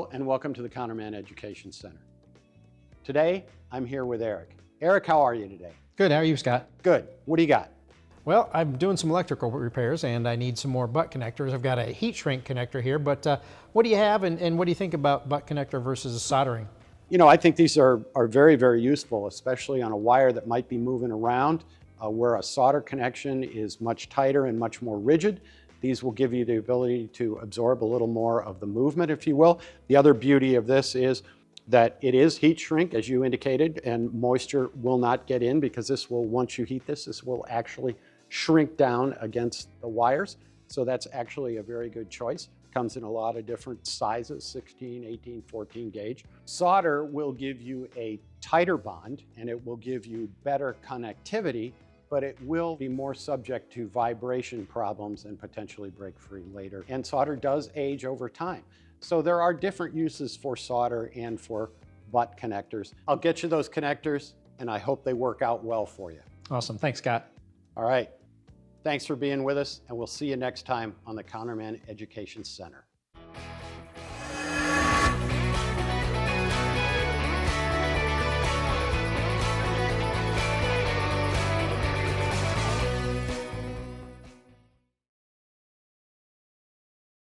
Hello and welcome to the Counterman Education Center. Today, I'm here with Eric. Eric, how are you today? Good, how are you, Scott? Good. What do you got? Well, I'm doing some electrical repairs and I need some more butt connectors. I've got a heat shrink connector here, but what do you have and what do you think about butt connector versus soldering? You know, I think these are very, very useful, especially on a wire that might be moving around where a solder connection is much tighter and much more rigid. These will give you the ability to absorb a little more of the movement, if you will. The other beauty of this is that it is heat shrink, as you indicated, and moisture will not get in because this will, once you heat this will actually shrink down against the wires. So that's actually a very good choice. Comes in a lot of different sizes, 16, 18, 14 gauge. Solder will give you a tighter bond and it will give you better connectivity, but it will be more subject to vibration problems and potentially break free later. And solder does age over time. So there are different uses for solder and for butt connectors. I'll get you those connectors and I hope they work out well for you. Awesome, thanks, Scott. All right, thanks for being with us and we'll see you next time on the Counterman Education Center.